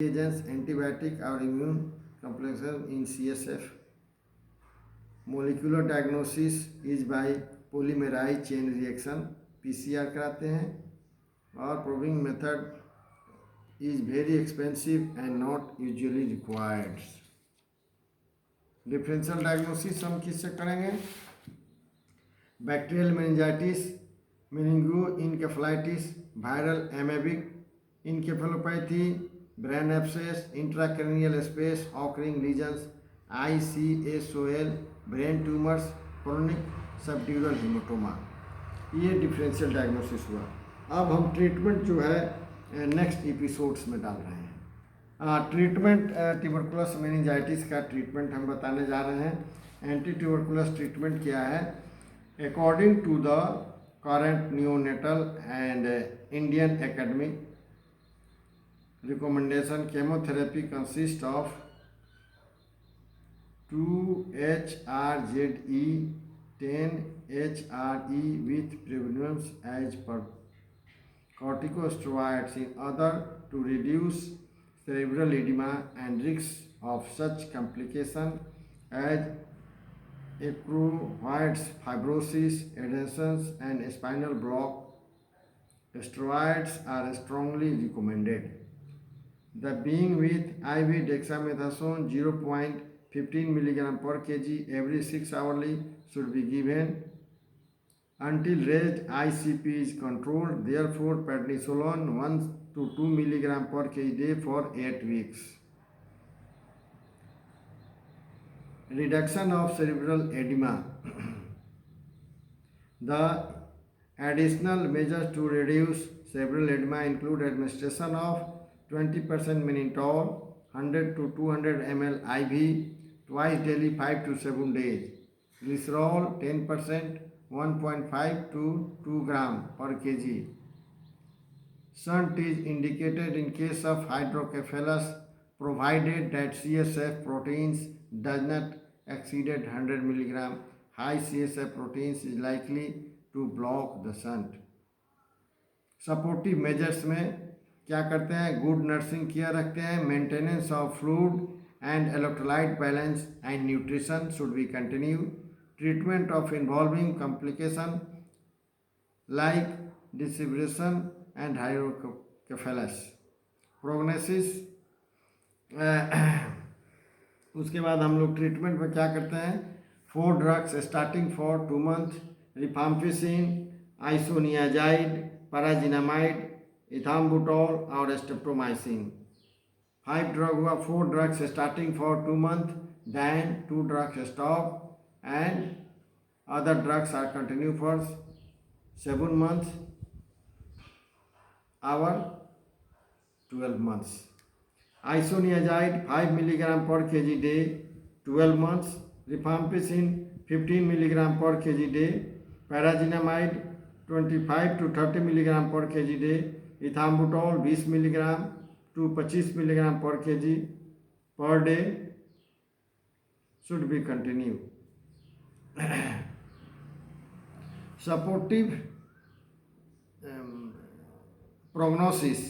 agents, antibiotic or immune complexes in CSF. Molecular diagnosis is by polymerase chain reaction, PCR कराते हैं, और probing method is very expensive and not usually required. Differential diagnosis हम किससे करेंगे? Bacterial meningitis, meningoencephalitis, viral amoebic encephalopathy, brain abscess, intracranial space occupying lesions, ICSOL, brain tumours, chronic subdural haematoma. ये differential diagnosis हुआ। अब हम treatment जो है next episodes में डाल रहे हैं। ट्रीटमेंट ट्यूबरकुलस मेनिंजाइटिस का ट्रीटमेंट हम बताने जा रहे हैं। एंटी ट्यूबरकुलस ट्रीटमेंट क्या है? According to the current neonatal and Indian academic recommendation, chemotherapy consists of 2-HRZE, 10-HRE with prevalence as per corticosteroids in order to reduce cerebral edema and risks of such complication as acroyoid fibrosis, adhesions and spinal block. Steroids are strongly recommended. The being with IV dexamethasone 0.15 mg per kg every 6 hourly should be given until raised ICP is controlled. Therefore, prednisolone 1 to 2 mg per kg day for 8 weeks. Reduction of cerebral edema. The additional measures to reduce cerebral edema include administration of 20% mannitol 100 to 200 ml IV twice daily 5 to 7 days. Glycerol 10% 1.5 to 2 gram per kg. Shunt is indicated in case of hydrocephalus provided that CSF proteins does not exceed 100 mg. High CSF proteins is likely to block the shunt. Supportive measures में क्या करते हैं? Good nursing care रखते हैं, maintenance of fluid and electrolyte balance and nutrition should be continue. Treatment of involving complication like decerebration and hydrocephalus. Prognosis. उसके बाद हम लोग ट्रीटमेंट में क्या करते हैं? 4 drugs starting for 2 months. Rifampicin, isoniazid, pyrazinamide, ethambutol और स्ट्रेप्टोमाइसिन. 5 ड्रग हुआ. 4 drugs starting for 2 months, then 2 drugs stop and other drugs are continue for 7 months or 12 months. Isoniazid 5 mg per kg day 12 months. Rifampicin 15 mg per kg day. Paraginamide 25 to 30 mg per kg day. Ethambutol 20 mg to 25 mg per kg per day should be continued. Supportive prognosis.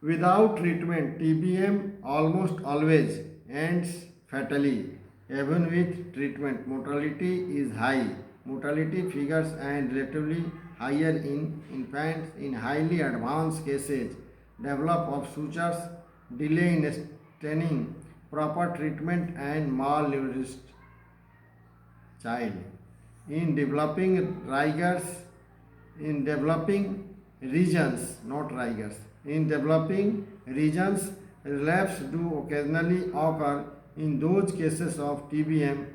Without treatment, TBM almost always ends fatally. Even with treatment, mortality is high. Mortality figures and relatively higher in infants. In highly advanced cases, develop of sutures, delay in staining, proper treatment and malnourished child. In developing regions, not rigors. In developing regions, relapse do occasionally occur in those cases of TBM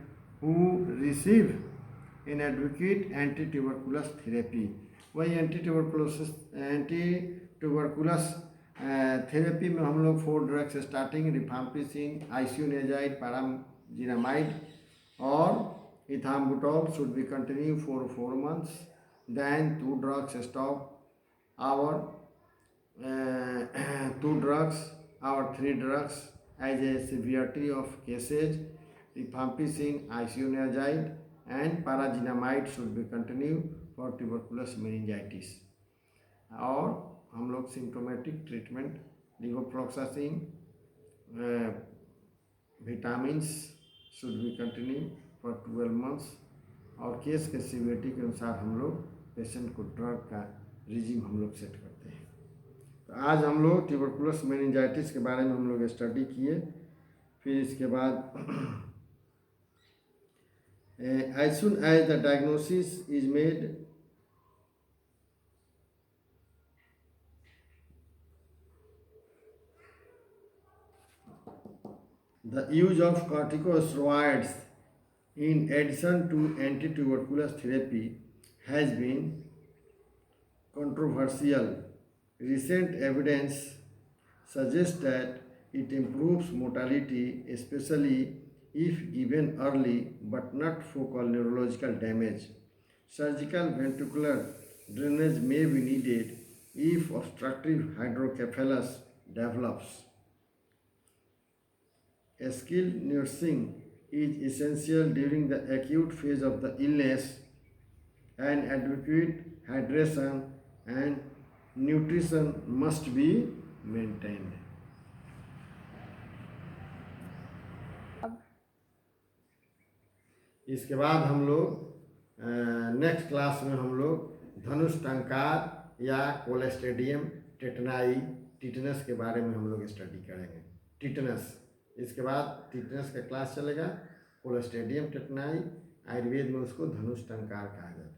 who receive inadequate anti-tuberculous therapy. वही anti tuberculous therapy में हम लोग 4 drugs starting, rifampicin, isoniazid, pyrazinamide और ethambutol should be continue for 4 months. Then 2 drugs stop. Our 2 drugs, our 3 drugs as a severity of cases. Rifampicin, isoniazid and paraginamide should be continued for tuberculous meningitis. और हम लोग symptomatic treatment levofloxacin, vitamins should be continue for 12 months. और case के severity के अनुसार हम लोग patient को ड्रग का रिजिम हम लोग सेट करते हैं। तो आज हम लोग ट्यूबरकुलस मेनिंजाइटिस के बारे में हम लोग स्टडी किए। फिर इसके बाद as soon as the diagnosis is made, the use of corticosteroids in addition to anti-tuberculous therapy has been controversial. Recent evidence suggests that it improves mortality, especially if given early, but not focal neurological damage. Surgical ventricular drainage may be needed if obstructive hydrocephalus develops. Skilled nursing is essential during the acute phase of the illness, and adequate hydration and nutrition must be maintained. इसके बाद हम लोग next class में हम लोग धनुष टंकार या कोलेस्ट्रेडियम टेटनाई tetanus के बारे में हम लोग स्टडी करेंगे। टिटनस, इसके बाद टिटनस का क्लास चलेगा। कोलेस्ट्रेडियम टेटनाई, आयुर्वेद में उसको धनुष टंकार कहा जाता है।